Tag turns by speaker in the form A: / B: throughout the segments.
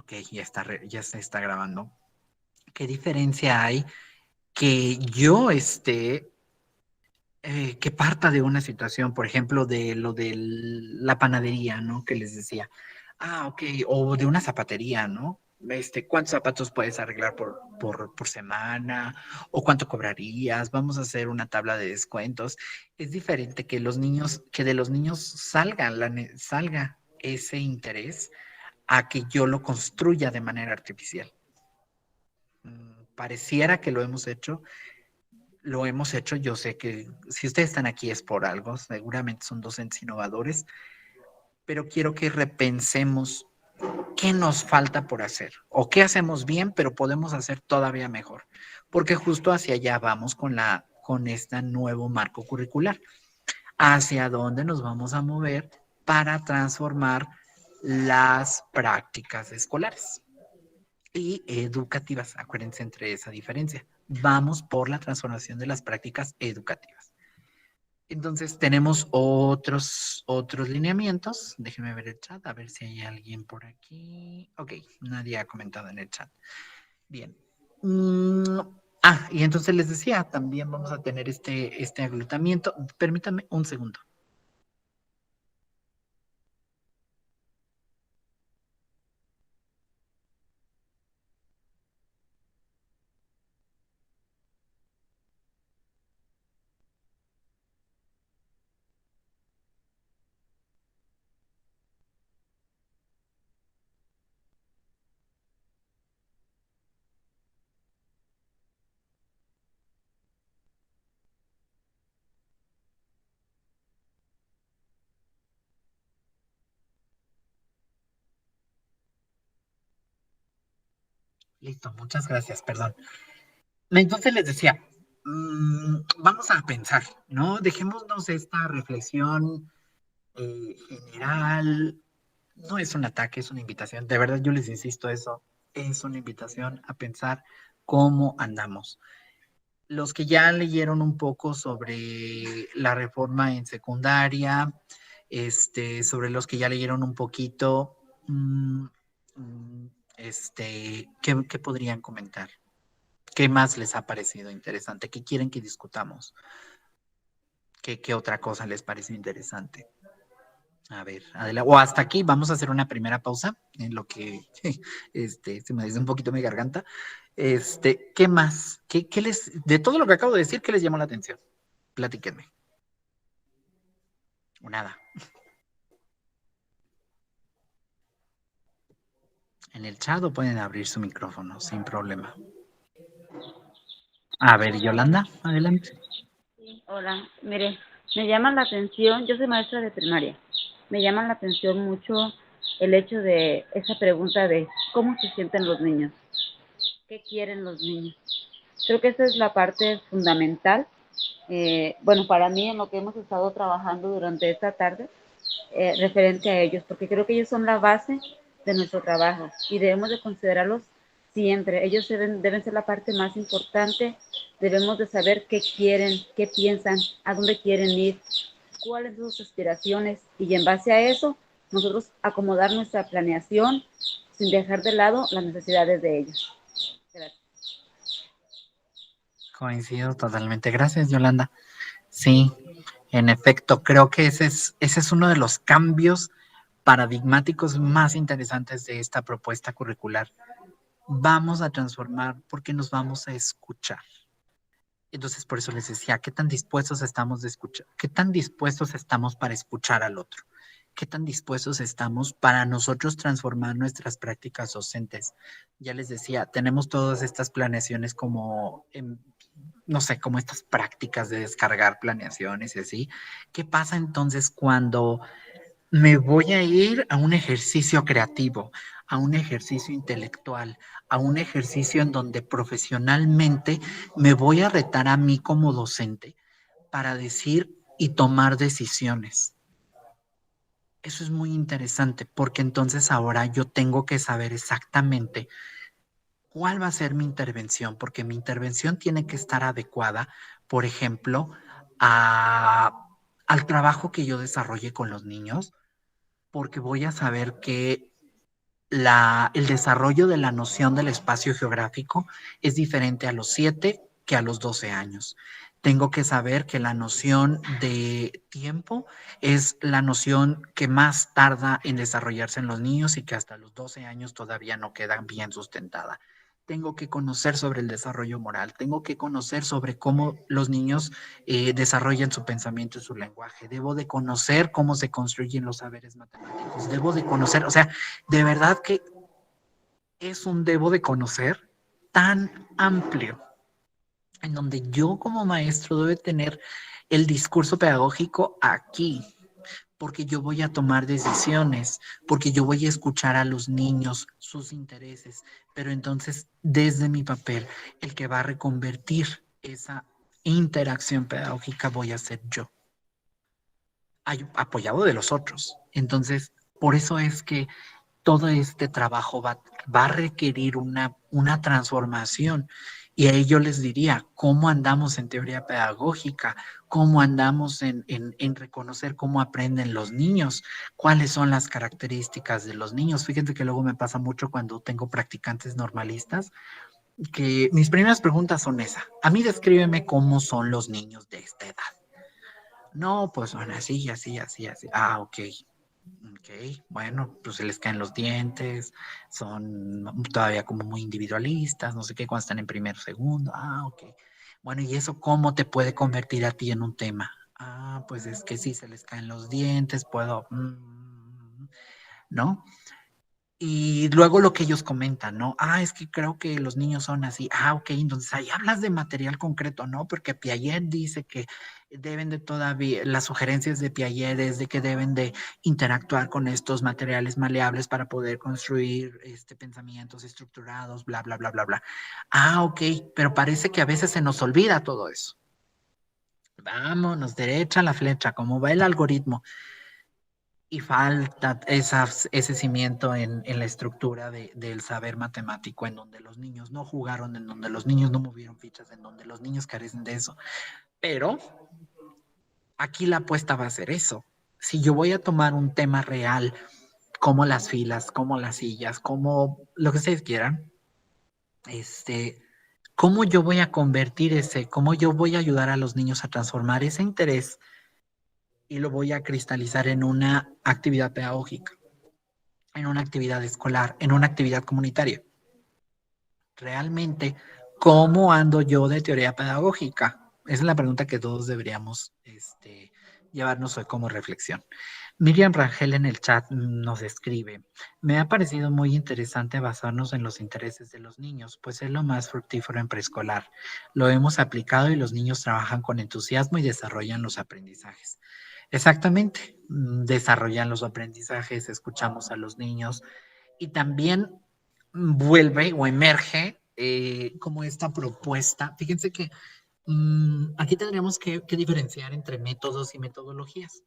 A: Ok, ya se está grabando. ¿Qué diferencia hay que yo esté, que parta de una situación, por ejemplo, de lo de la panadería, ¿no? Que les decía, ok, o de una zapatería, ¿no? ¿Cuántos zapatos puedes arreglar por semana? ¿O cuánto cobrarías? Vamos a hacer una tabla de descuentos. Es diferente que que de los niños salga ese interés a que yo lo construya de manera artificial. Pareciera que lo hemos hecho, yo sé que si ustedes están aquí es por algo, seguramente son docentes innovadores, pero quiero que repensemos qué nos falta por hacer o qué hacemos bien, pero podemos hacer todavía mejor, porque justo hacia allá vamos con este nuevo marco curricular, hacia dónde nos vamos a mover para transformar las prácticas escolares y educativas. Acuérdense entre esa diferencia. Vamos por la transformación de las prácticas educativas. Entonces tenemos otros lineamientos. Déjenme ver el chat, a ver si hay alguien por aquí. Ok, nadie ha comentado en el chat. Bien. Mm, y entonces les decía, también vamos a tener este aglutinamiento. Permítanme un segundo. Listo, muchas gracias, perdón. Entonces les decía, vamos a pensar, ¿no? Dejémonos esta reflexión general. No es un ataque, es una invitación. De verdad, yo les insisto eso. Es una invitación a pensar cómo andamos. Los que ya leyeron un poco sobre la reforma en secundaria, sobre los que ya leyeron un poquito, mm, mm, ¿qué podrían comentar? ¿Qué más les ha parecido interesante? ¿Qué quieren que discutamos? ¿Qué otra cosa les parece interesante? A ver, adelante. O hasta aquí, vamos a hacer una primera pausa en lo que se me dice un poquito mi garganta. ¿Qué más? De todo lo que acabo de decir, qué les llamó la atención? Platíquenme. O nada. En el chat o pueden abrir su micrófono sin problema. A ver, Yolanda, adelante.
B: Sí, hola, mire, me llama la atención, yo soy maestra de primaria, me llama la atención mucho el hecho de esa pregunta de cómo se sienten los niños, qué quieren los niños. Creo que esa es la parte fundamental, bueno, para mí en lo que hemos estado trabajando durante esta tarde, referente a ellos, porque creo que ellos son la base de nuestro trabajo y debemos de considerarlos siempre. Ellos deben ser la parte más importante. Debemos de saber qué quieren, qué piensan, a dónde quieren ir, cuáles son sus aspiraciones y en base a eso nosotros acomodar nuestra planeación sin dejar de lado las necesidades de ellos. Gracias.
A: Coincido totalmente. Gracias, Yolanda. Sí, en efecto, creo que ese es uno de los cambios paradigmáticos más interesantes de esta propuesta curricular. Vamos a transformar porque nos vamos a escuchar. Entonces, por eso les decía, ¿qué tan dispuestos estamos de escuchar? ¿Qué tan dispuestos estamos para escuchar al otro? ¿Qué tan dispuestos estamos para nosotros transformar nuestras prácticas docentes? Ya les decía, tenemos todas estas planeaciones como, no sé, como estas prácticas de descargar planeaciones y así. ¿Qué pasa entonces cuando me voy a ir a un ejercicio creativo, a un ejercicio intelectual, a un ejercicio en donde profesionalmente me voy a retar a mí como docente para decir y tomar decisiones? Eso es muy interesante porque entonces ahora yo tengo que saber exactamente cuál va a ser mi intervención, porque mi intervención tiene que estar adecuada, por ejemplo, al trabajo que yo desarrolle con los niños, porque voy a saber que el desarrollo de la noción del espacio geográfico es diferente a los 7 que a los 12 años. Tengo que saber que la noción de tiempo es la noción que más tarda en desarrollarse en los niños y que hasta los 12 años todavía no queda bien sustentada. Tengo que conocer sobre el desarrollo moral, tengo que conocer sobre cómo los niños desarrollan su pensamiento y su lenguaje, debo de conocer cómo se construyen los saberes matemáticos, debo de conocer, o sea, de verdad que es un debo de conocer tan amplio, en donde yo como maestro debo tener el discurso pedagógico aquí, porque yo voy a tomar decisiones, porque yo voy a escuchar a los niños, sus intereses, pero entonces desde mi papel, el que va a reconvertir esa interacción pedagógica voy a ser yo, apoyado de los otros. Entonces, por eso es que todo este trabajo va a requerir una transformación. Y ahí yo les diría, ¿cómo andamos en teoría pedagógica? ¿Cómo andamos en reconocer cómo aprenden los niños? ¿Cuáles son las características de los niños? Fíjense que luego me pasa mucho cuando tengo practicantes normalistas, que mis primeras preguntas son esas. A mí descríbeme cómo son los niños de esta edad. No, pues son así, así, así, así. Ah, ok. Ok, bueno, pues se les caen los dientes, son todavía como muy individualistas, no sé qué, cuando están en primero, segundo. Ah, ok. Bueno, ¿y eso cómo te puede convertir a ti en un tema? Ah, pues es que sí, se les caen los dientes, puedo, ¿no? Y luego lo que ellos comentan, ¿no? Ah, es que creo que los niños son así. Ah, ok, entonces ahí hablas de material concreto, ¿no? Porque Piaget dice que deben de todavía, las sugerencias de Piaget es de que deben de interactuar con estos materiales maleables para poder construir pensamientos estructurados, bla, bla, bla, bla, bla. Ah, ok, pero parece que a veces se nos olvida todo eso. Vámonos, derecha a la flecha, como va el algoritmo. Y falta ese cimiento en la estructura del saber matemático, en donde los niños no jugaron, en donde los niños no movieron fichas, en donde los niños carecen de eso. Pero aquí la apuesta va a ser eso. Si yo voy a tomar un tema real, como las filas, como las sillas, como lo que ustedes quieran, ¿cómo yo voy a convertir cómo yo voy a ayudar a los niños a transformar ese interés y lo voy a cristalizar en una actividad pedagógica, en una actividad escolar, en una actividad comunitaria? Realmente, ¿cómo ando yo de teoría pedagógica? Esa es la pregunta que todos deberíamos llevarnos hoy como reflexión. Miriam Rangel en el chat nos escribe: me ha parecido muy interesante basarnos en los intereses de los niños, pues es lo más fructífero en preescolar. Lo hemos aplicado y los niños trabajan con entusiasmo y desarrollan los aprendizajes. Exactamente, desarrollan los aprendizajes, escuchamos a los niños y también vuelve o emerge como esta propuesta. Fíjense que aquí tendríamos que diferenciar entre métodos y metodologías,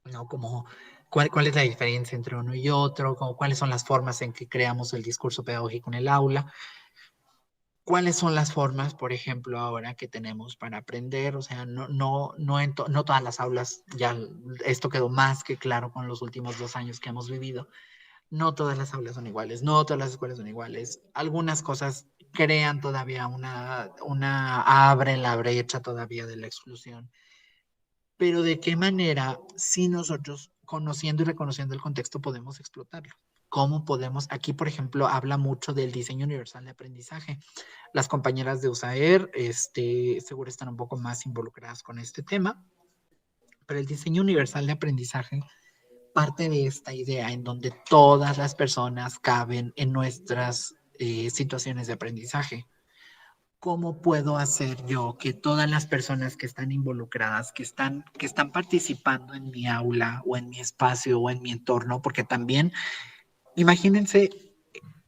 A: ¿no? Como cuál es la diferencia entre uno y otro, como cuáles son las formas en que creamos el discurso pedagógico en el aula, cuáles son las formas, por ejemplo, ahora que tenemos para aprender. O sea, no todas las aulas, ya esto quedó más que claro con los últimos 2 años que hemos vivido. No todas las aulas son iguales, no todas las escuelas son iguales. Algunas cosas crean todavía abren la brecha todavía de la exclusión. Pero ¿de qué manera, si nosotros, conociendo y reconociendo el contexto, podemos explotarlo? ¿Cómo podemos? Aquí, por ejemplo, habla mucho del diseño universal de aprendizaje. Las compañeras de USAER, seguro están un poco más involucradas con este tema, pero el diseño universal de aprendizaje parte de esta idea en donde todas las personas caben en nuestras situaciones de aprendizaje. ¿Cómo puedo hacer yo que todas las personas que están involucradas, que están participando en mi aula o en mi espacio o en mi entorno? Porque también, imagínense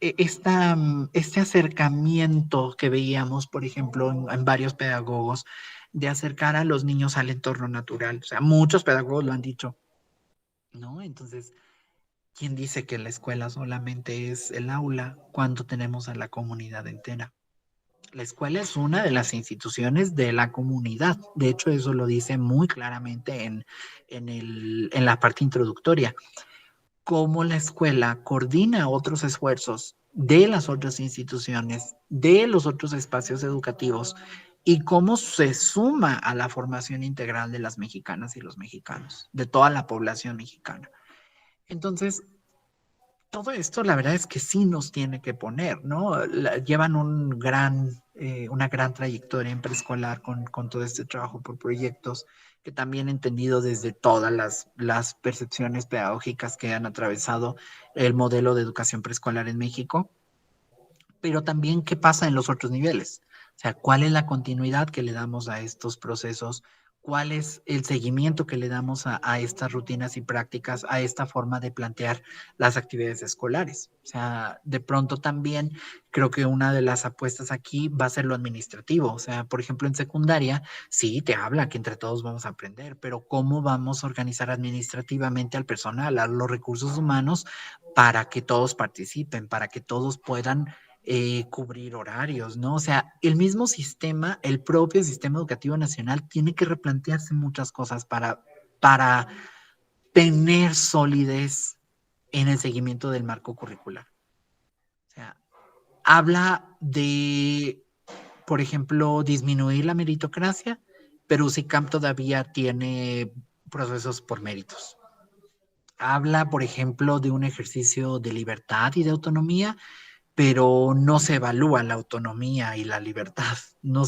A: este acercamiento que veíamos, por ejemplo, en varios pedagogos, de acercar a los niños al entorno natural. O sea, muchos pedagogos lo han dicho, ¿no? Entonces, ¿quién dice que la escuela solamente es el aula cuando tenemos a la comunidad entera? La escuela es una de las instituciones de la comunidad. De hecho, eso lo dice muy claramente en la parte introductoria. cómo la escuela coordina otros esfuerzos de las otras instituciones, de los otros espacios educativos y cómo se suma a la formación integral de las mexicanas y los mexicanos, de toda la población mexicana. Entonces, todo esto la verdad es que sí nos tiene que poner, ¿no? Llevan una gran trayectoria en preescolar con todo este trabajo por proyectos, que también entendido desde todas las percepciones pedagógicas que han atravesado el modelo de educación preescolar en México, pero también qué pasa en los otros niveles. O sea, cuál es la continuidad que le damos a estos procesos, cuál es el seguimiento que le damos a estas rutinas y prácticas, a esta forma de plantear las actividades escolares. O sea, de pronto también creo que una de las apuestas aquí va a ser lo administrativo. O sea, por ejemplo, en secundaria, sí, te habla que entre todos vamos a aprender, pero ¿cómo vamos a organizar administrativamente al personal, a los recursos humanos para que todos participen, para que todos puedan cubrir horarios, ¿no? O sea, el mismo sistema, el propio sistema educativo nacional tiene que replantearse muchas cosas para tener solidez en el seguimiento del marco curricular. O sea, habla de, por ejemplo, disminuir la meritocracia, pero UCICAM todavía tiene procesos por méritos. Habla, por ejemplo, de un ejercicio de libertad y de autonomía, pero no se evalúa la autonomía y la libertad. No, o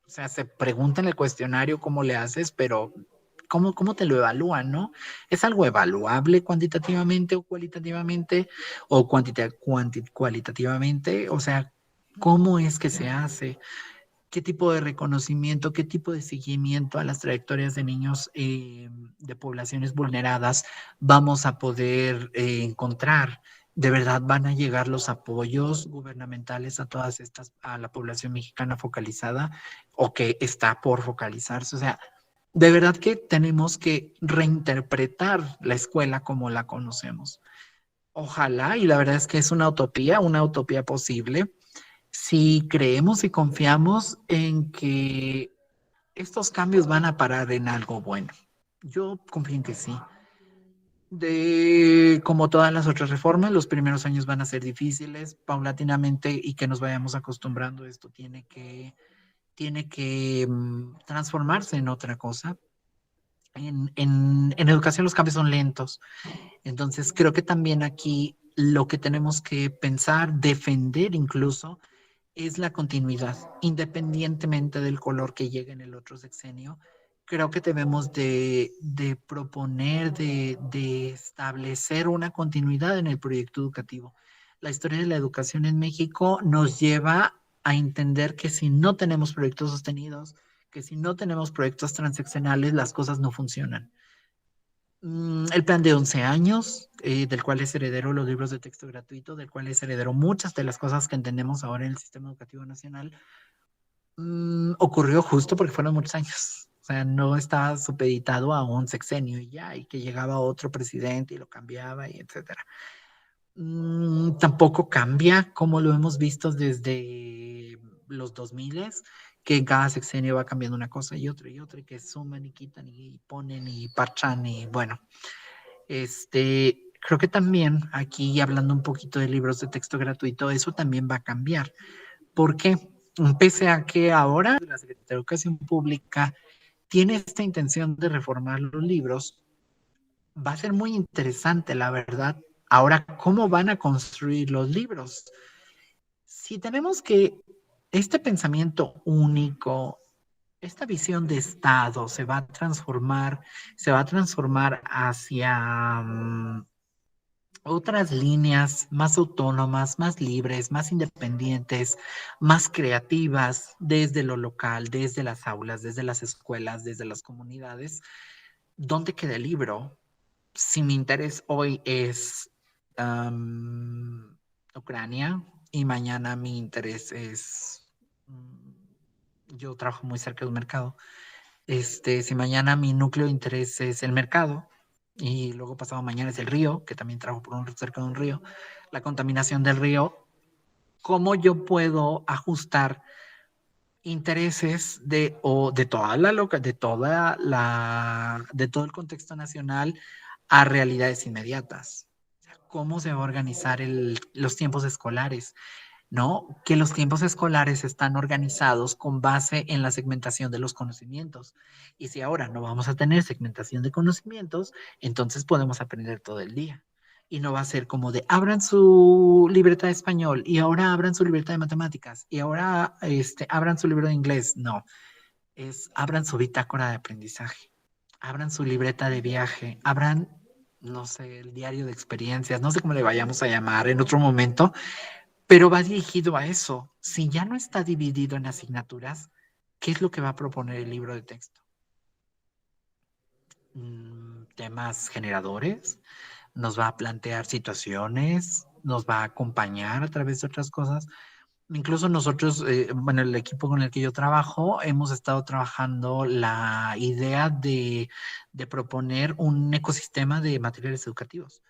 A: sea, se pregunta en el cuestionario cómo le haces, pero ¿cómo te lo evalúan, no? ¿Es algo evaluable cuantitativamente o cualitativamente o cualitativamente? O sea, ¿cómo es que se hace? ¿Qué tipo de reconocimiento, qué tipo de seguimiento a las trayectorias de niños de poblaciones vulneradas vamos a poder encontrar? ¿De verdad van a llegar los apoyos gubernamentales a todas estas, a la población mexicana focalizada o que está por focalizarse? O sea, de verdad que tenemos que reinterpretar la escuela como la conocemos. Ojalá, y la verdad es que es una utopía posible, si creemos y confiamos en que estos cambios van a parar en algo bueno. Yo confío en que sí. Como todas las otras reformas, los primeros años van a ser difíciles, paulatinamente, y que nos vayamos acostumbrando, esto tiene que transformarse en otra cosa. En educación los cambios son lentos, entonces creo que también aquí lo que tenemos que pensar, defender incluso, es la continuidad, independientemente del color que llegue en el otro sexenio. Creo que debemos de proponer, de establecer una continuidad en el proyecto educativo. La historia de la educación en México nos lleva a entender que si no tenemos proyectos sostenidos, que si no tenemos proyectos transaccionales, las cosas no funcionan. El plan de 11 años, del cual es heredero los libros de texto gratuito, del cual es heredero muchas de las cosas que entendemos ahora en el sistema educativo nacional, ocurrió justo porque fueron muchos años. O sea, no estaba supeditado a un sexenio y ya, y que llegaba otro presidente y lo cambiaba y etcétera. Tampoco cambia como lo hemos visto desde los 2000, que en cada sexenio va cambiando una cosa y otra, y que suman y quitan y ponen y parchan y bueno. Creo que también aquí hablando un poquito de libros de texto gratuito, eso también va a cambiar. ¿Por qué? Pese a que ahora la Secretaría de Educación Pública tiene esta intención de reformar los libros, va a ser muy interesante, la verdad, ahora cómo van a construir los libros. Si tenemos que este pensamiento único, esta visión de Estado se va a transformar hacia otras líneas más autónomas, más libres, más independientes, más creativas, desde lo local, desde las aulas, desde las escuelas, desde las comunidades. ¿Dónde queda el libro? Si mi interés hoy es Ucrania y mañana mi interés es, yo trabajo muy cerca de un mercado, si mañana mi núcleo de interés es el mercado y luego pasado mañana es el río, que también trabajo cerca de un río, la contaminación del río, ¿cómo yo puedo ajustar intereses de toda la de todo el contexto nacional a realidades inmediatas. O sea, ¿cómo se va a organizar los tiempos escolares? ¿No? Que los tiempos escolares están organizados con base en la segmentación de los conocimientos. Y si ahora no vamos a tener segmentación de conocimientos, entonces podemos aprender todo el día. Y no va a ser como de abran su libreta de español y ahora abran su libreta de matemáticas y ahora abran su libro de inglés. No, es abran su bitácora de aprendizaje, abran su libreta de viaje, abran, no sé, el diario de experiencias, no sé cómo le vayamos a llamar en otro momento, pero va dirigido a eso. Si ya no está dividido en asignaturas, ¿qué es lo que va a proponer el libro de texto? Temas generadores, nos va a plantear situaciones, nos va a acompañar a través de otras cosas. Incluso nosotros, bueno, el equipo con el que yo trabajo, hemos estado trabajando la idea de proponer un ecosistema de materiales educativos.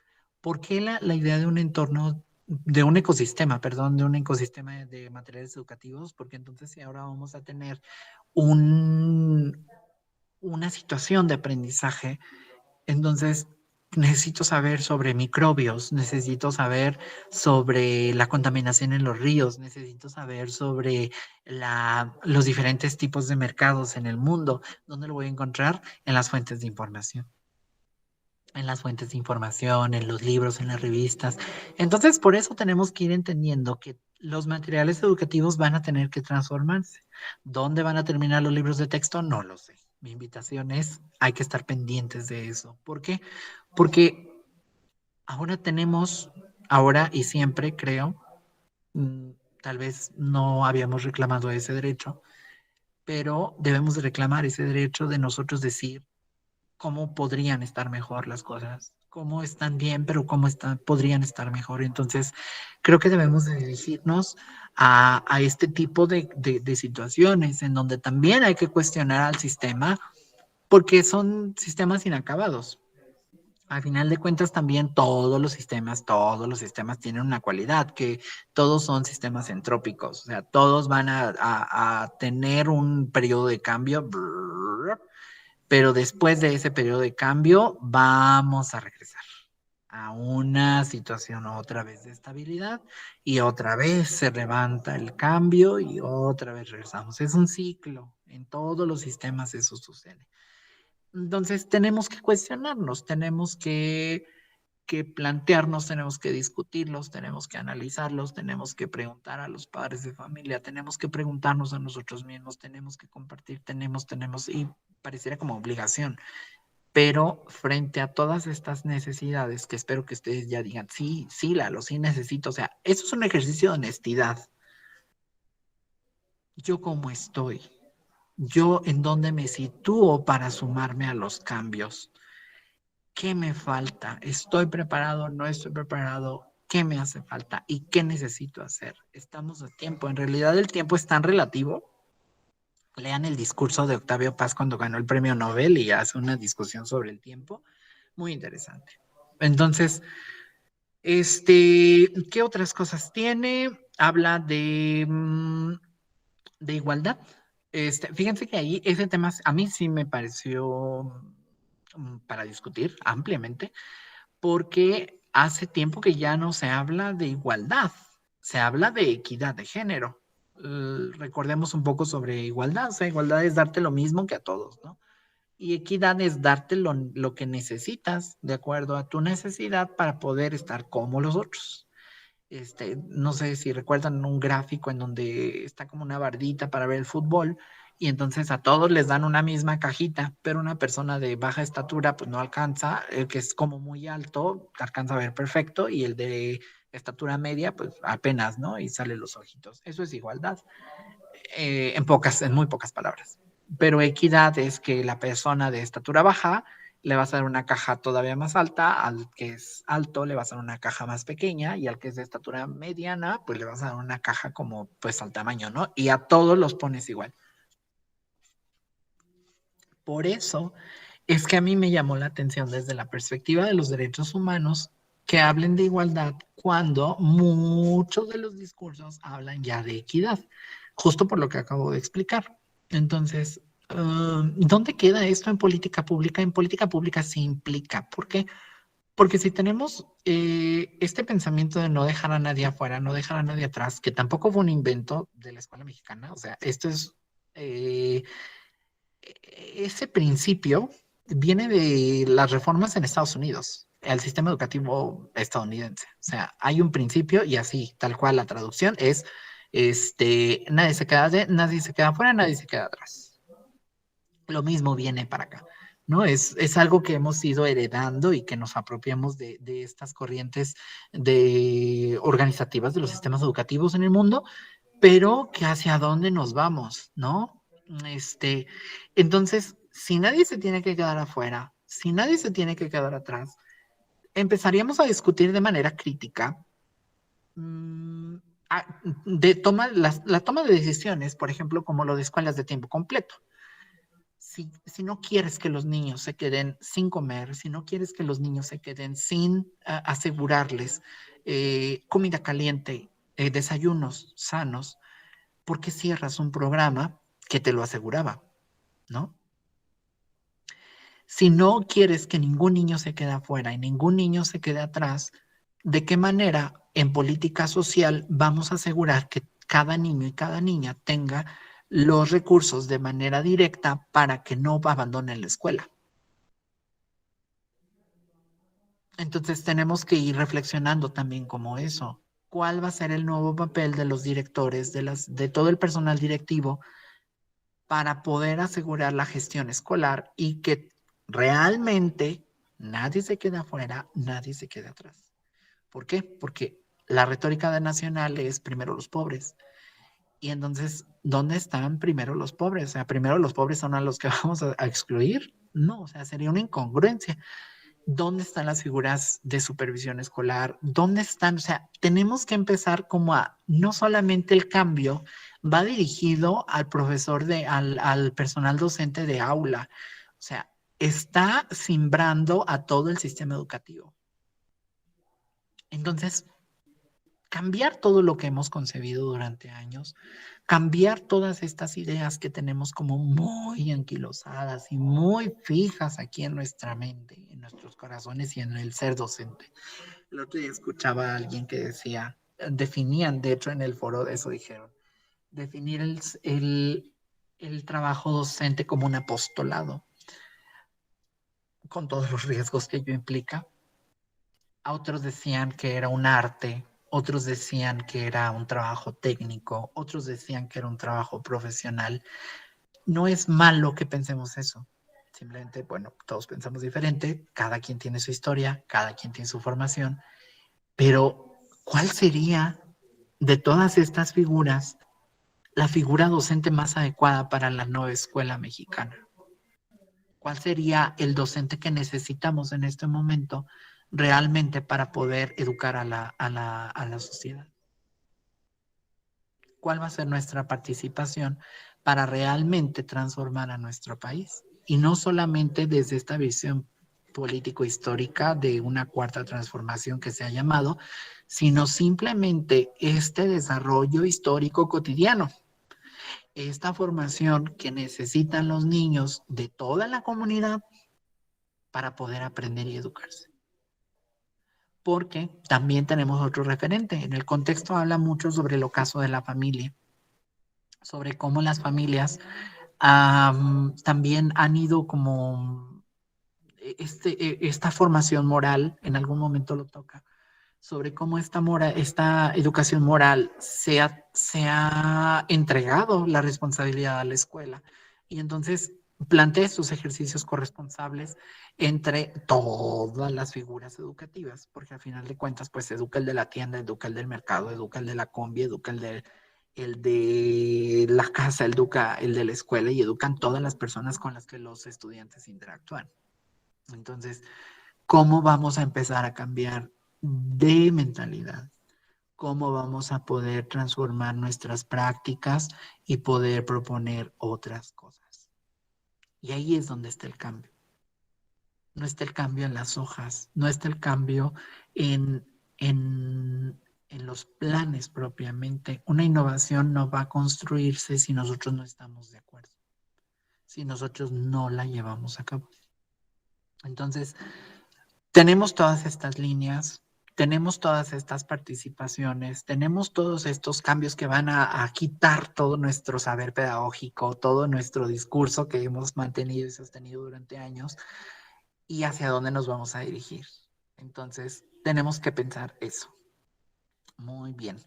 A: ¿Por qué la idea de un entorno, de un ecosistema, perdón, de un ecosistema de materiales educativos? Porque entonces si ahora vamos a tener un, una situación de aprendizaje, entonces necesito saber sobre microbios, necesito saber sobre la contaminación en los ríos, necesito saber sobre los diferentes tipos de mercados en el mundo. ¿Dónde lo voy a encontrar? En las fuentes de información. En las fuentes de información, en los libros, en las revistas. Entonces, por eso tenemos que ir entendiendo que los materiales educativos van a tener que transformarse. ¿Dónde van a terminar los libros de texto? No lo sé. Mi invitación es, hay que estar pendientes de eso. ¿Por qué? Porque ahora tenemos, ahora y siempre creo, mm, tal vez no habíamos reclamado ese derecho, pero debemos de reclamar ese derecho de nosotros decir cómo podrían estar mejor las cosas, cómo están bien, pero cómo están, podrían estar mejor. Entonces, creo que debemos de dirigirnos a este tipo de situaciones en donde también hay que cuestionar al sistema porque son sistemas inacabados. Al final de cuentas, también todos los sistemas tienen una cualidad, que todos son sistemas entrópicos, o sea, todos van a tener un periodo de cambio, pero después de ese periodo de cambio vamos a regresar a una situación otra vez de estabilidad y otra vez se levanta el cambio y otra vez regresamos. Es un ciclo, en todos los sistemas eso sucede. Entonces tenemos que cuestionarnos, tenemos que plantearnos, tenemos que discutirlos, tenemos que analizarlos, tenemos que preguntar a los padres de familia, tenemos que preguntarnos a nosotros mismos, tenemos que compartir, y pareciera como obligación. Pero frente a todas estas necesidades, que espero que ustedes ya digan, sí, sí, Lalo, sí necesito, o sea, eso es un ejercicio de honestidad. Yo cómo estoy, yo en dónde me sitúo para sumarme a los cambios. ¿Qué me falta? ¿Estoy preparado? ¿No estoy preparado? ¿Qué me hace falta? ¿Y qué necesito hacer? Estamos a tiempo. En realidad el tiempo es tan relativo. Lean el discurso de Octavio Paz cuando ganó el premio Nobel y hace una discusión sobre el tiempo. Muy interesante. Entonces, ¿qué otras cosas tiene? Habla de igualdad. Fíjense que ahí ese tema a mí sí me pareció para discutir ampliamente porque hace tiempo que ya no se habla de igualdad, se habla de equidad de género. Recordemos un poco sobre igualdad, o sea, igualdad es darte lo mismo que a todos, ¿no? Y equidad es darte lo que necesitas de acuerdo a tu necesidad para poder estar como los otros. No sé si recuerdan un gráfico en donde está como una bardita para ver el fútbol y entonces a todos les dan una misma cajita, pero una persona de baja estatura pues no alcanza, el que es como muy alto alcanza a ver perfecto y el de estatura media pues apenas, ¿no? Y sale los ojitos. Eso es igualdad, en muy pocas palabras. Pero equidad es que la persona de estatura baja le vas a dar una caja todavía más alta, al que es alto le vas a dar una caja más pequeña y al que es de estatura mediana, pues le vas a dar una caja como pues al tamaño, ¿no? Y a todos los pones igual. Por eso es que a mí me llamó la atención desde la perspectiva de los derechos humanos que hablen de igualdad cuando muchos de los discursos hablan ya de equidad, justo por lo que acabo de explicar. Entonces, ¿Dónde queda esto en política pública? En política pública sí implica. ¿Por qué? Porque si tenemos este pensamiento de no dejar a nadie afuera, no dejar a nadie atrás, que tampoco fue un invento de la escuela mexicana, o sea, esto es, ese principio viene de las reformas en Estados Unidos, el sistema educativo estadounidense. O sea, hay un principio y así, tal cual la traducción es, nadie se queda afuera, nadie se queda atrás. Lo mismo viene para acá, ¿no? Es algo que hemos ido heredando y que nos apropiamos de estas corrientes organizativas de los sistemas educativos en el mundo, pero que hacia dónde nos vamos, ¿no? Este, entonces, si nadie se tiene que quedar afuera, si nadie se tiene que quedar atrás, empezaríamos a discutir de manera crítica mm, la toma de decisiones, por ejemplo, como lo de escuelas de tiempo completo. Si no quieres que los niños se queden sin comer, si no quieres que los niños se queden sin asegurarles comida caliente, desayunos sanos, ¿por qué cierras un programa que te lo aseguraba? ¿No? Si no quieres que ningún niño se quede afuera y ningún niño se quede atrás, ¿de qué manera en política social vamos a asegurar que cada niño y cada niña tenga los recursos de manera directa para que no abandonen la escuela? Entonces tenemos que ir reflexionando también como eso. ¿Cuál va a ser el nuevo papel de los directores, de todo el personal directivo para poder asegurar la gestión escolar y que realmente nadie se quede afuera, nadie se quede atrás? ¿Por qué? Porque la retórica de nacional es primero los pobres. Y entonces, ¿dónde están primero los pobres? O sea, primero los pobres son a los que vamos a excluir. No, o sea, sería una incongruencia. ¿Dónde están las figuras de supervisión escolar? ¿Dónde están? O sea, tenemos que empezar como a, no solamente el cambio va dirigido al profesor, al personal docente de aula. O sea, está simbrando a todo el sistema educativo. Entonces, cambiar todo lo que hemos concebido durante años, cambiar todas estas ideas que tenemos como muy anquilosadas y muy fijas aquí en nuestra mente, en nuestros corazones y en el ser docente. El otro día escuchaba a alguien que decía, definían, de hecho en el foro de eso dijeron, definir el trabajo docente como un apostolado, con todos los riesgos que ello implica. A otros decían que era un arte, otros decían que era un trabajo técnico, otros decían que era un trabajo profesional. No es malo que pensemos eso. Simplemente, bueno, todos pensamos diferente, cada quien tiene su historia, cada quien tiene su formación, pero ¿cuál sería de todas estas figuras la figura docente más adecuada para la nueva escuela mexicana? ¿Cuál sería el docente que necesitamos en este momento realmente para poder educar a la sociedad? ¿Cuál va a ser nuestra participación para realmente transformar a nuestro país? Y no solamente desde esta visión político-histórica de una cuarta transformación que se ha llamado, sino simplemente este desarrollo histórico cotidiano, esta formación que necesitan los niños de toda la comunidad para poder aprender y educarse. Porque también tenemos otro referente. En el contexto habla mucho sobre el ocaso de la familia, sobre cómo las familias también han ido como esta formación moral, en algún momento lo toca, sobre cómo esta educación moral se ha entregado la responsabilidad a la escuela. Y entonces plantea estos ejercicios corresponsables entre todas las figuras educativas, porque al final de cuentas, pues educa el de la tienda, educa el del mercado, educa el de la combi, educa el de la casa, educa el de la escuela y educan todas las personas con las que los estudiantes interactúan. Entonces, ¿cómo vamos a empezar a cambiar de mentalidad? ¿Cómo vamos a poder transformar nuestras prácticas y poder proponer otras cosas? Y ahí es donde está el cambio. No está el cambio en las hojas, no está el cambio en, en los planes propiamente. Una innovación no va a construirse si nosotros no estamos de acuerdo. si nosotros no la llevamos a cabo. Entonces, tenemos todas estas líneas, tenemos todas estas participaciones, tenemos todos estos cambios que van a quitar todo nuestro saber pedagógico, todo nuestro discurso que hemos mantenido y sostenido durante años, y hacia dónde nos vamos a dirigir. Entonces, tenemos que pensar eso. Muy bien.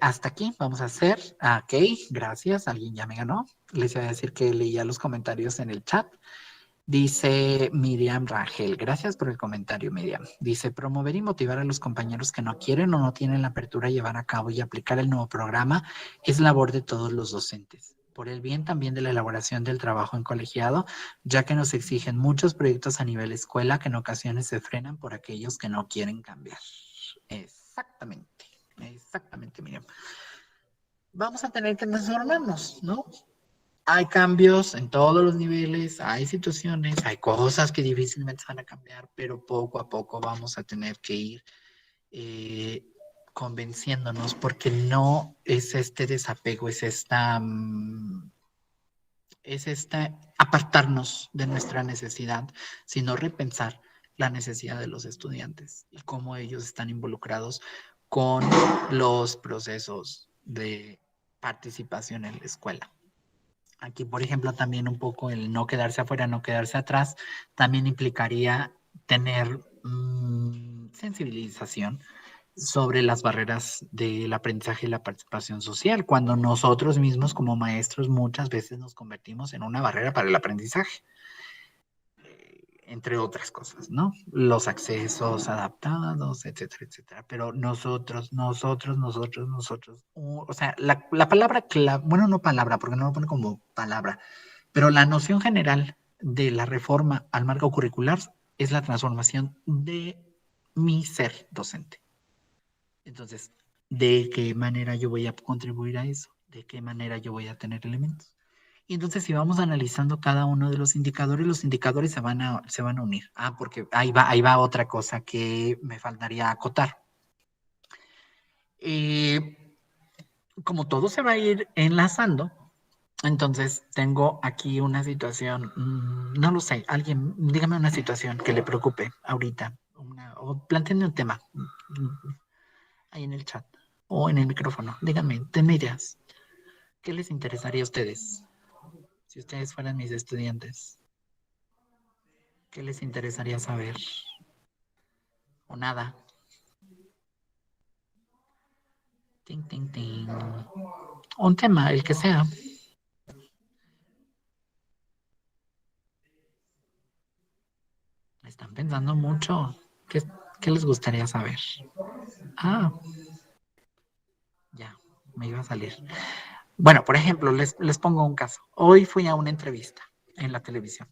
A: Hasta aquí vamos a hacer. Ok, gracias. Alguien ya me ganó. Les iba a decir que leía los comentarios en el chat. Dice Miriam Rangel, gracias por el comentario, Miriam. Dice, promover y motivar a los compañeros que no quieren o no tienen la apertura a llevar a cabo y aplicar el nuevo programa es labor de todos los docentes. Por el bien también de la elaboración del trabajo en colegiado, ya que nos exigen muchos proyectos a nivel escuela que en ocasiones se frenan por aquellos que no quieren cambiar. Exactamente, exactamente, Miriam. Vamos a tener que transformarnos, ¿no? Hay cambios en todos los niveles, hay situaciones, hay cosas que difícilmente van a cambiar, pero poco a poco vamos a tener que ir convenciéndonos porque no es este desapego, es esta apartarnos de nuestra necesidad, sino repensar la necesidad de los estudiantes y cómo ellos están involucrados con los procesos de participación en la escuela. Aquí, por ejemplo, también un poco el no quedarse afuera, no quedarse atrás, también implicaría tener sensibilización sobre las barreras del aprendizaje y la participación social, cuando nosotros mismos como maestros muchas veces nos convertimos en una barrera para el aprendizaje, entre otras cosas, ¿no? Los accesos adaptados, etcétera, etcétera. Pero nosotros, o sea, la palabra clave, bueno, no palabra, porque no lo pone como palabra, pero la noción general de la reforma al marco curricular es la transformación de mi ser docente. Entonces, ¿de qué manera yo voy a contribuir a eso? ¿De qué manera yo voy a tener elementos? Y entonces, si vamos analizando cada uno de los indicadores se van a unir. Ah, porque ahí va otra cosa que me faltaría acotar. Como todo se va a ir enlazando, entonces tengo aquí una situación, no lo sé, alguien, dígame una situación que le preocupe ahorita, o planteen un tema ahí en el chat o en el micrófono. Díganme, denme ideas. ¿Qué les interesaría a ustedes si ustedes fueran mis estudiantes? ¿Qué les interesaría saber? O nada. Ting, ting, ting. Un tema, el que sea. Están pensando mucho. ¿Qué les gustaría saber? Ah, ya, me iba a salir. Bueno, por ejemplo, les pongo un caso. Hoy fui a una entrevista en la televisión.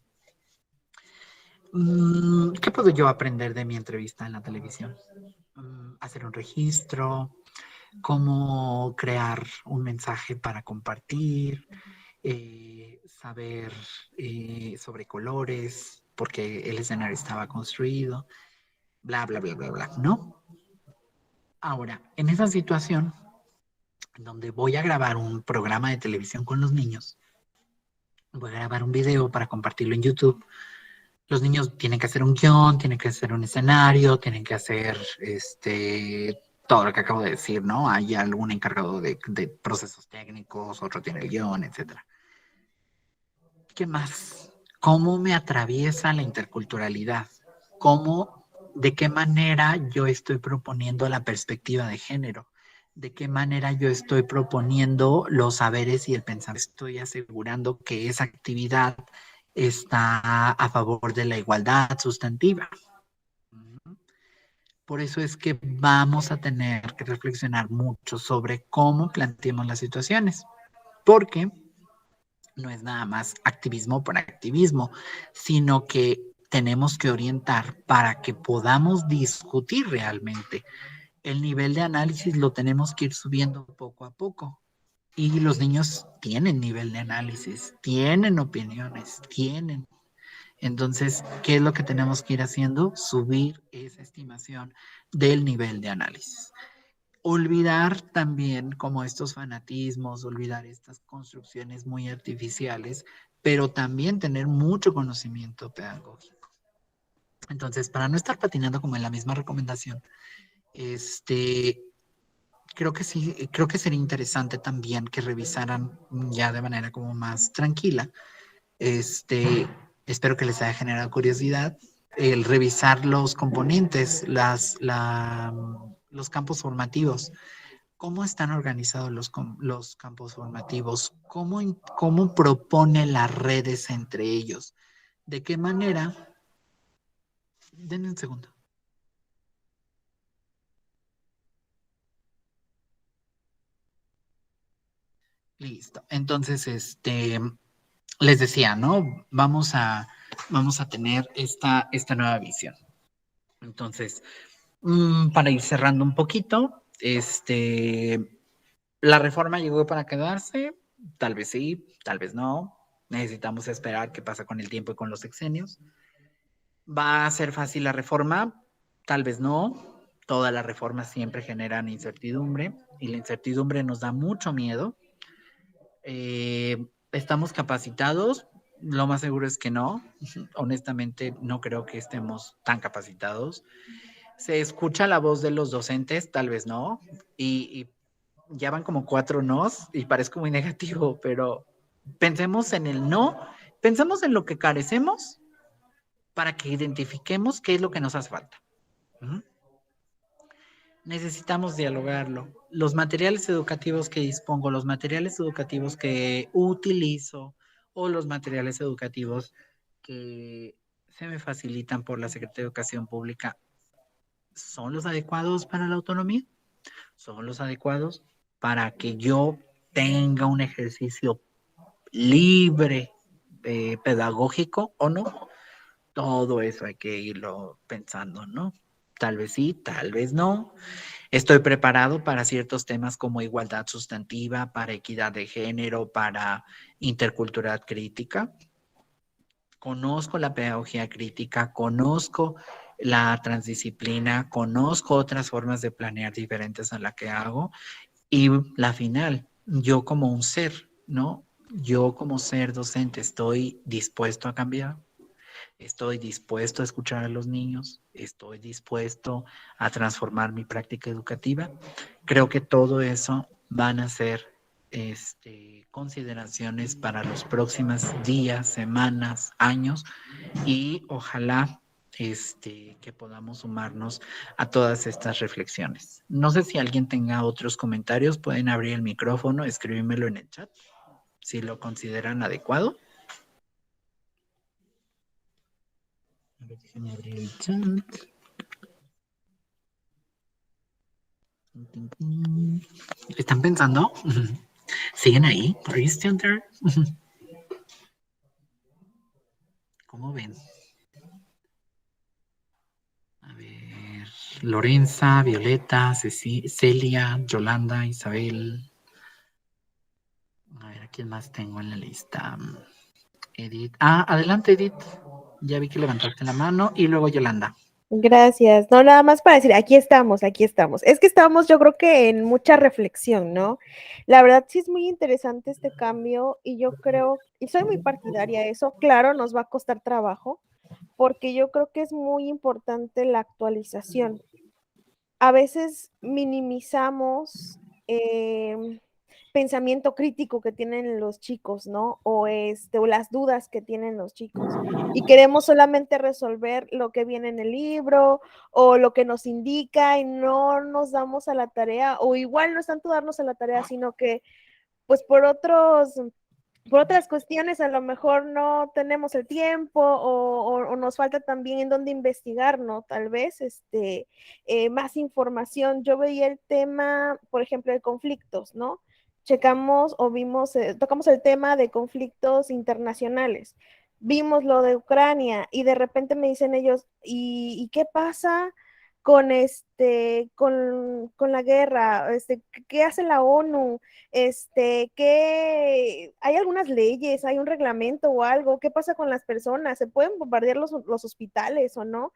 A: ¿Qué puedo yo aprender de mi entrevista en la televisión? Hacer un registro, cómo crear un mensaje para compartir, saber sobre colores, porque el escenario estaba construido, bla, bla, bla, bla, bla, ¿no? Ahora, en esa situación, donde voy a grabar un programa de televisión con los niños, voy a grabar un video para compartirlo en YouTube. Los niños tienen que hacer un guión, tienen que hacer un escenario, tienen que hacer todo lo que acabo de decir, ¿no? Hay algún encargado de procesos técnicos, otro tiene el guión, etcétera. ¿Qué más? ¿Cómo me atraviesa la interculturalidad? ¿De qué manera yo estoy proponiendo la perspectiva de género? ¿De qué manera yo estoy proponiendo los saberes y el pensamiento? Estoy asegurando que esa actividad está a favor de la igualdad sustantiva. Por eso es que vamos a tener que reflexionar mucho sobre cómo planteamos las situaciones, porque no es nada más activismo por activismo, sino que tenemos que orientar para que podamos discutir realmente. El nivel de análisis lo tenemos que ir subiendo poco a poco. Y los niños tienen nivel de análisis, tienen opiniones, tienen. Entonces, ¿qué es lo que tenemos que ir haciendo? Subir esa estimación del nivel de análisis. Olvidar también como estos fanatismos, olvidar estas construcciones muy artificiales pero también tener mucho conocimiento pedagógico. Entonces, para no estar patinando como en la misma recomendación, este, creo que sí, creo que sería interesante también que revisaran ya de manera como más tranquila. Espero que les haya generado curiosidad el revisar los componentes, los campos formativos. ¿Cómo están organizados los campos formativos? ¿Cómo propone las redes entre ellos? ¿De qué manera? Denme un segundo. Listo. Entonces, les decía, ¿no? Vamos a tener esta nueva visión. Entonces, para ir cerrando un poquito, la reforma llegó para quedarse, tal vez sí, tal vez no. Necesitamos esperar qué pasa con el tiempo y con los sexenios. ¿Va a ser fácil la reforma? Tal vez no. Todas las reformas siempre generan incertidumbre y la incertidumbre nos da mucho miedo. ¿Estamos capacitados? Lo más seguro es que no. Honestamente, no creo que estemos tan capacitados. ¿Se escucha la voz de los docentes? Tal vez no. Y ya van como 4 nos y parezco muy negativo, pero pensemos en el no, pensemos en lo que carecemos para que identifiquemos qué es lo que nos hace falta. ¿Mm? Necesitamos dialogarlo. Los materiales educativos que dispongo, los materiales educativos que utilizo o los materiales educativos que se me facilitan por la Secretaría de Educación Pública, ¿son los adecuados para la autonomía? ¿Son los adecuados para que yo tenga un ejercicio libre, pedagógico o no? Todo eso hay que irlo pensando, ¿no? Tal vez sí, tal vez no. Estoy preparado para ciertos temas como igualdad sustantiva, para equidad de género, para intercultural crítica. Conozco la pedagogía crítica, conozco la transdisciplina, conozco otras formas de planear diferentes a la que hago. Y la final, yo como un ser, ¿no? Yo como ser docente estoy dispuesto a cambiar. Estoy dispuesto a escuchar a los niños, estoy dispuesto a transformar mi práctica educativa. Creo que todo eso van a ser consideraciones para los próximos días, semanas, años y ojalá que podamos sumarnos a todas estas reflexiones. No sé si alguien tenga otros comentarios, pueden abrir el micrófono, escríbemelo en el chat si lo consideran adecuado. A ver, déjenme abrir el chat. ¿Están pensando? ¿Siguen ahí? Are you still there? ¿Cómo ven? A ver, Lorenza, Violeta, Celia, Yolanda, Isabel. A ver, ¿a quién más tengo en la lista? Edith. Ah, adelante, Edith. Ya vi que levantaste la mano. Y luego Yolanda.
C: Gracias. No, nada más para decir, aquí estamos, aquí estamos. Es que estamos, yo creo que en mucha reflexión, ¿no? La verdad sí es muy interesante este cambio y yo creo, y soy muy partidaria de eso, claro, nos va a costar trabajo, porque yo creo que es muy importante la actualización. A veces minimizamos pensamiento crítico que tienen los chicos, ¿no? O las dudas que tienen los chicos. Y queremos solamente resolver lo que viene en el libro o lo que nos indica y no nos damos a la tarea, o igual no es tanto darnos a la tarea, sino que pues por otras cuestiones a lo mejor no tenemos el tiempo o nos falta también en dónde investigar, ¿no? Tal vez más información. Yo veía el tema, por ejemplo, de conflictos, ¿no? Checamos o vimos, tocamos el tema de conflictos internacionales. Vimos lo de Ucrania y de repente me dicen ellos, ¿y qué pasa con con la guerra? ¿Qué hace la ONU? Que hay algunas leyes, hay un reglamento o algo, ¿qué pasa con las personas? ¿Se pueden bombardear los hospitales o no?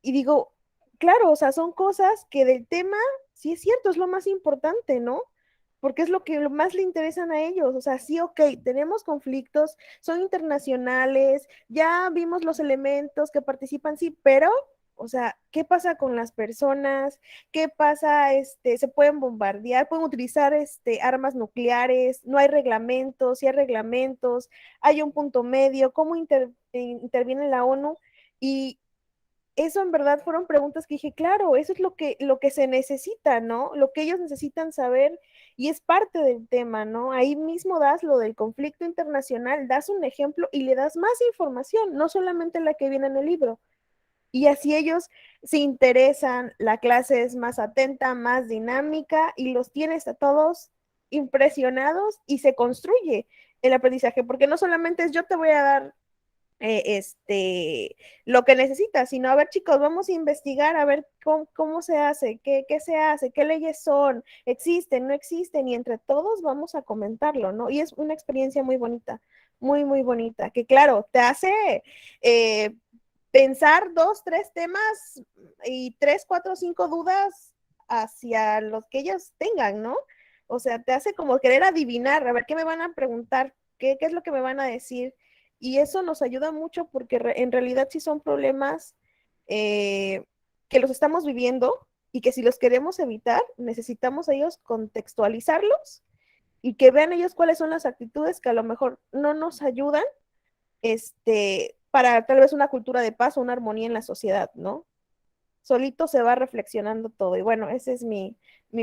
C: Y digo, claro, o sea, son cosas que del tema, sí es cierto, es lo más importante, ¿no? porque es lo que más le interesan a ellos. O sea, sí, ok, tenemos conflictos, son internacionales, ya vimos los elementos que participan, sí, pero, o sea, ¿qué pasa con las personas? ¿Qué pasa? Se pueden bombardear, pueden utilizar armas nucleares, no hay reglamentos, si hay reglamentos, hay un punto medio, ¿cómo interviene la ONU? Y eso en verdad fueron preguntas que dije, claro, eso es lo que se necesita, ¿no? Lo que ellos necesitan saber y es parte del tema, ¿no? Ahí mismo das lo del conflicto internacional, das un ejemplo y le das más información, no solamente la que viene en el libro. Y así ellos se interesan, la clase es más atenta, más dinámica y los tienes a todos impresionados y se construye el aprendizaje, porque no solamente es yo te voy a dar lo que necesitas, sino a ver chicos, vamos a investigar, a ver cómo se hace, qué se hace, qué leyes son, existen, no existen, y entre todos vamos a comentarlo, ¿no? Y es una experiencia muy bonita, muy, muy bonita, que claro, te hace eh, pensar 2, 3 temas y 3, 4, 5 dudas hacia los que ellos tengan, ¿no? O sea, te hace como querer adivinar, a ver qué me van a preguntar, qué es lo que me van a decir. Y eso nos ayuda mucho porque en realidad sí son problemas que los estamos viviendo y que si los queremos evitar, necesitamos ellos contextualizarlos y que vean ellos cuáles son las actitudes que a lo mejor no nos ayudan para tal vez una cultura de paz o una armonía en la sociedad, ¿no? Solito se va reflexionando todo. Y bueno, ese es mi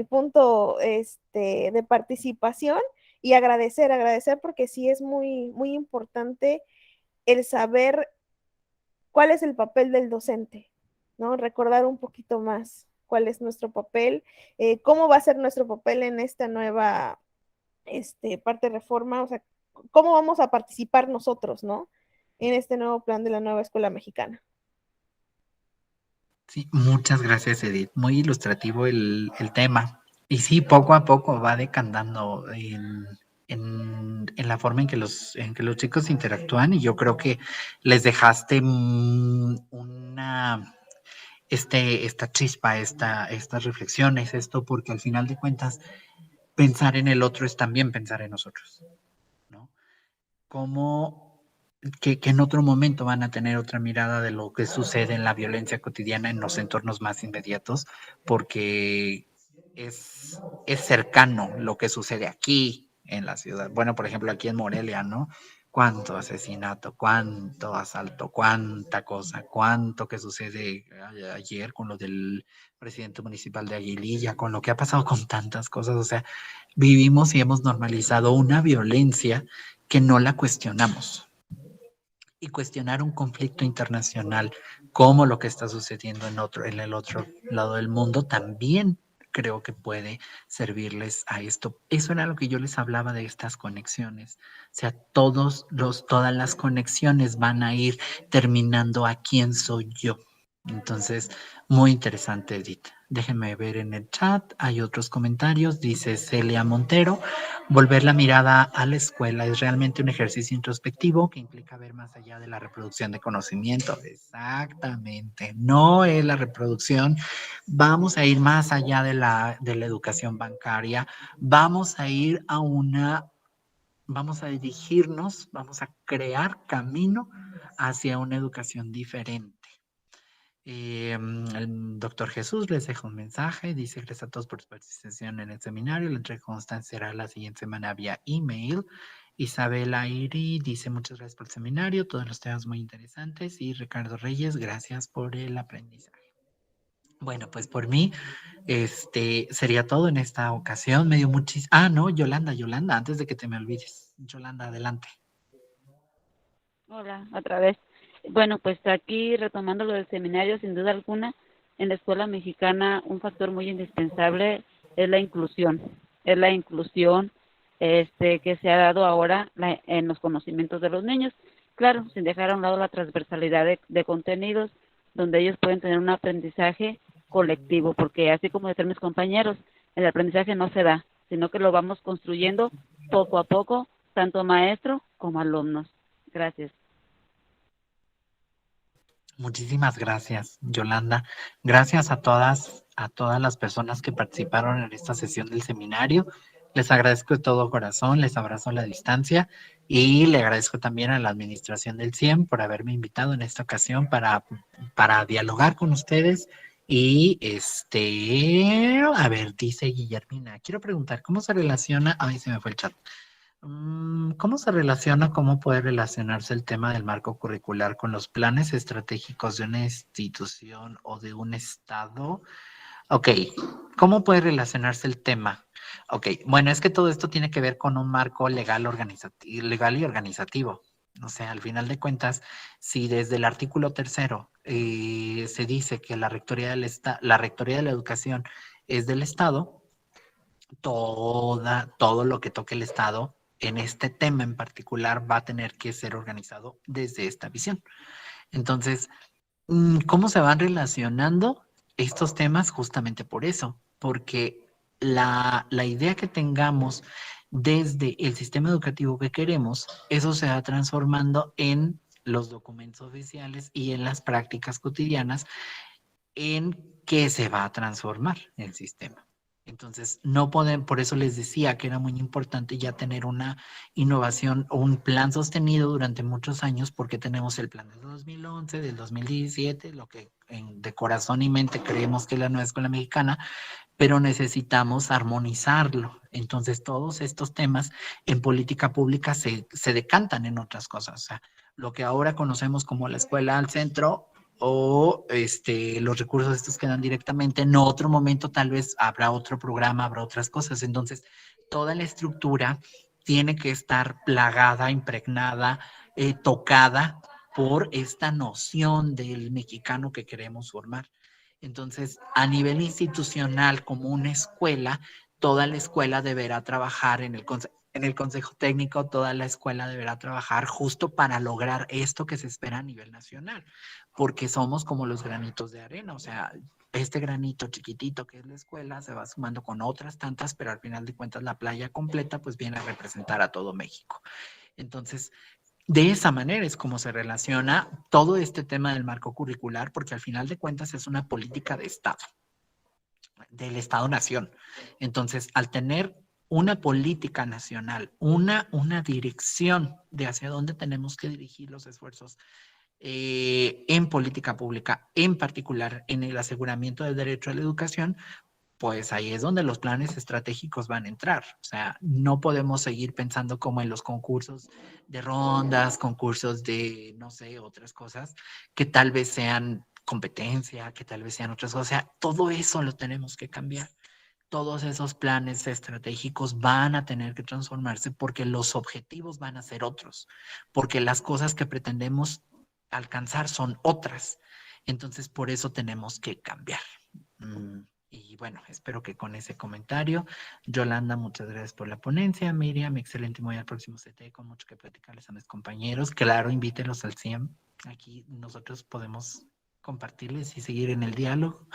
C: punto de participación y agradecer porque sí es muy, muy importante el saber cuál es el papel del docente, ¿no? Recordar un poquito más cuál es nuestro papel, cómo va a ser nuestro papel en esta nueva parte de reforma, o sea, cómo vamos a participar nosotros, ¿no? En este nuevo plan de la nueva escuela mexicana.
A: Sí, muchas gracias, Edith. Muy ilustrativo el tema. Y sí, poco a poco va decantando en la forma en que los chicos interactúan y yo creo que les dejaste esta chispa, estas reflexiones, esto, porque al final de cuentas pensar en el otro es también pensar en nosotros, ¿no? Cómo que en otro momento van a tener otra mirada de lo que sucede en la violencia cotidiana en los entornos más inmediatos, porque es cercano lo que sucede aquí en la ciudad. Bueno, por ejemplo, aquí en Morelia, ¿no? Cuánto asesinato, cuánto asalto, cuánta cosa, cuánto que sucede ayer con lo del presidente municipal de Aguililla, con lo que ha pasado con tantas cosas. O sea, vivimos y hemos normalizado una violencia que no la cuestionamos. Y cuestionar un conflicto internacional como lo que está sucediendo en el otro lado del mundo también creo que puede servirles a esto. Eso era lo que yo les hablaba de estas conexiones. O sea, todas las conexiones van a ir terminando a quién soy yo. Entonces, muy interesante, Edith. Déjenme ver en el chat, hay otros comentarios. Dice Celia Montero, volver la mirada a la escuela es realmente un ejercicio introspectivo que implica ver más allá de la reproducción de conocimiento. Exactamente, no es la reproducción. Vamos a ir más allá de la educación bancaria. Vamos a ir vamos a dirigirnos, vamos a crear camino hacia una educación diferente. El doctor Jesús les deja un mensaje, dice gracias a todos por su participación en el seminario, la entrega constante será la siguiente semana vía email. Isabela Iri dice muchas gracias por el seminario, todos los temas muy interesantes y Ricardo Reyes, gracias por el aprendizaje. Bueno, pues por mí, sería todo en esta ocasión, me dio muchísimo... Ah, no, Yolanda, antes de que te me olvides. Yolanda, adelante.
B: Hola, otra vez. Bueno, pues aquí retomando lo del seminario, sin duda alguna, en la escuela mexicana un factor muy indispensable es la inclusión. Es la inclusión que se ha dado ahora en los conocimientos de los niños. Claro, sin dejar a un lado la transversalidad de contenidos, donde ellos pueden tener un aprendizaje colectivo, porque así como decían mis compañeros, el aprendizaje no se da, sino que lo vamos construyendo poco a poco, tanto maestro como alumnos. Gracias.
A: Muchísimas gracias, Yolanda. Gracias a todas las personas que participaron en esta sesión del seminario. Les agradezco de todo corazón, les abrazo a la distancia y le agradezco también a la administración del CIEM por haberme invitado en esta ocasión para dialogar con ustedes. Y a ver, dice Guillermina, quiero preguntar, ¿cómo se relaciona? Ay, se me fue el chat. ¿Cómo se relaciona, cómo puede relacionarse el tema del marco curricular con los planes estratégicos de una institución o de un estado? Ok, ¿cómo puede relacionarse el tema? Ok, bueno, es que todo esto tiene que ver con un marco legal, legal y organizativo. O sea, al final de cuentas, si desde el artículo 3º se dice que la rectoría la rectoría de la educación es del Estado, todo lo que toque el Estado en este tema en particular va a tener que ser organizado desde esta visión. Entonces, ¿cómo se van relacionando estos temas? Justamente por eso, porque la idea que tengamos desde el sistema educativo que queremos, eso se va transformando en los documentos oficiales y en las prácticas cotidianas en que se va a transformar el sistema. Entonces, no pueden, por eso les decía que era muy importante ya tener una innovación o un plan sostenido durante muchos años, porque tenemos el plan del 2011, del 2017, lo que de corazón y mente creemos que es la nueva escuela mexicana, pero necesitamos armonizarlo. Entonces, todos estos temas en política pública se decantan en otras cosas. O sea, lo que ahora conocemos como la escuela al centro o los recursos estos que dan directamente, en otro momento tal vez habrá otro programa, habrá otras cosas. Entonces, toda la estructura tiene que estar plagada, impregnada, tocada por esta noción del mexicano que queremos formar. Entonces, a nivel institucional, como una escuela, toda la escuela deberá trabajar en el consejo técnico, toda la escuela deberá trabajar justo para lograr esto que se espera a nivel nacional, porque somos como los granitos de arena, o sea, este granito chiquitito que es la escuela se va sumando con otras tantas, pero al final de cuentas la playa completa pues viene a representar a todo México. Entonces, de esa manera es como se relaciona todo este tema del marco curricular, porque al final de cuentas es una política de Estado, del Estado-Nación. Entonces, al tener una política nacional, una dirección de hacia dónde tenemos que dirigir los esfuerzos en política pública, en particular en el aseguramiento del derecho a la educación, pues ahí es donde los planes estratégicos van a entrar. O sea, no podemos seguir pensando como en los concursos de rondas, concursos de, no sé, otras cosas que tal vez sean competencia, que tal vez sean otras cosas. O sea, todo eso lo tenemos que cambiar. Todos esos planes estratégicos van a tener que transformarse porque los objetivos van a ser otros, porque las cosas que pretendemos alcanzar son otras. Entonces, por eso tenemos que cambiar. Y bueno, espero que con ese comentario, Yolanda, muchas gracias por la ponencia. Miriam, excelente, muy al próximo CT, con mucho que platicarles a mis compañeros. Claro, invítenlos al CIEM. Aquí nosotros podemos compartirles y seguir en el diálogo.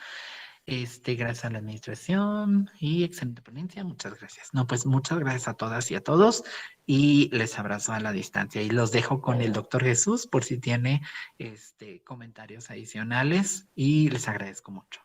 A: Gracias a la administración y excelente ponencia, muchas gracias. No, pues muchas gracias a todas y a todos y les abrazo a la distancia y los dejo con el doctor Jesús por si tiene comentarios adicionales y les agradezco mucho.